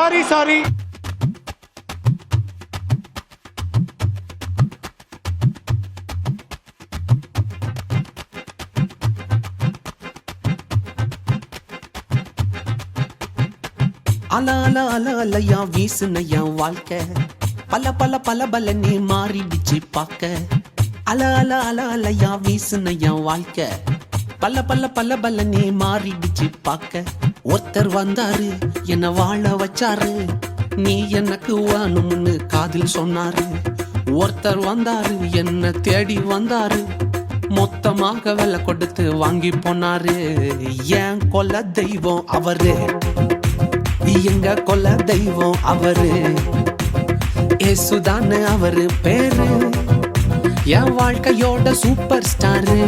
sorry அல அல அல அலையா வீசுனையா வாழ்க்கை பல பல பல பலனே மாறிடுச்சு பார்க்க அல அல அல அலையா வீசுனையா வாழ்க்கை பல பல பல பலனே மாறிடுச்சு பார்க்க ஒருத்தர் வந்தாரு என்ன வாழ வச்சாரு நீ எனக்கு வேணும்னு காதில் சொன்னாரு ஒருத்தர் வந்தாரு என்ன தேடி வந்தாரு மொத்தமாக விலை கொடுத்து வாங்கி போனாரு ஏன் கொல்ல தெய்வம் அவரு எங்க கொல்ல தெய்வம் அவரு ஏசுதான அவரு பேரு என் வாழ்க்கையோட சூப்பர் ஸ்டாரு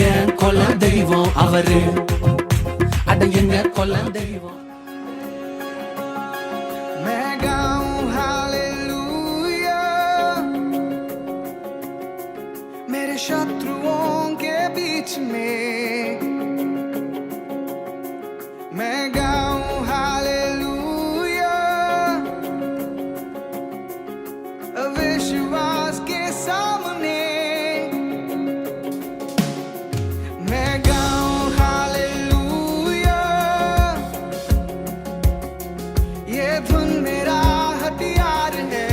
என் கொல்ல தெய்வம் அவரு அட எங்க கொல்ல தெய்வம் मेरे शत्रुओं के बीच में मैं गाऊं हालेलुया विश्वास के सामने मैं गाऊं हालेलुया ये धुन मेरा हथियार है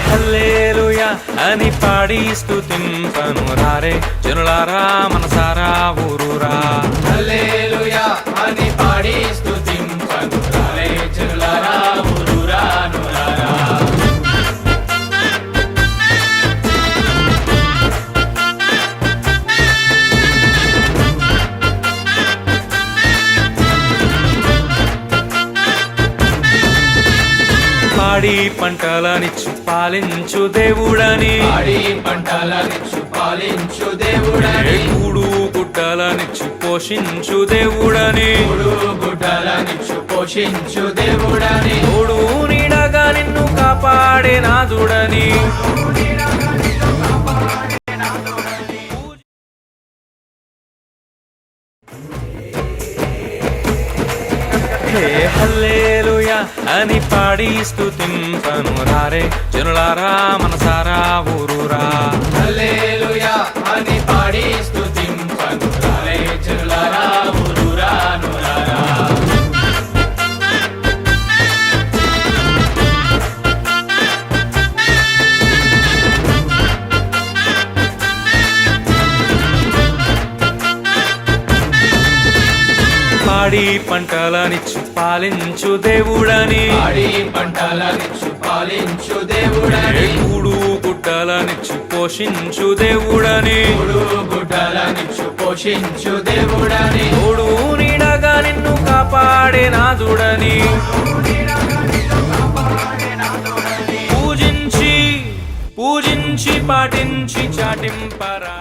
హల్లెలూయా అని పాడి స్తుతింపను రారే జనులారా మనసారా ఊరూరా హల్లెలూయా అని పాడి స్తుతింపను రారే జనులారా ఊరూరా నురారా పాడి పంటలనిచ్చు పాలించు దేవుడని పాడి పంటలనిచ్చు పాలించు దేవుడని కూడు గుడ్డలనిచ్చు పోషించు దేవుడని కూడు గుడ్డలనిచ్చు పోషించు దేవుడని తోడు నీడగా నిన్ను కాపాడే నాదుడని హల్లెలూయా అని పాడి స్తుతింపను రారే జనులారా మనసారా ఊరూరా హల్లెలూయా అని పాడి స్తుతింపను రారే జనులారా ఊరూరా నురారా పాడి పంటలనిచ్చు పాలించు దేవుడని పాడి పంటలనిచ్చు పాలించు దేవుడని కూడు గుడ్డలనిచ్చు పోషించు దేవుడని కూడు గుడ్డలనిచ్చు పోషించు దేవుడని తోడు నీడగా నిన్ను కాపాడే నాదుడని పూజించి పాటించి చాటింపరా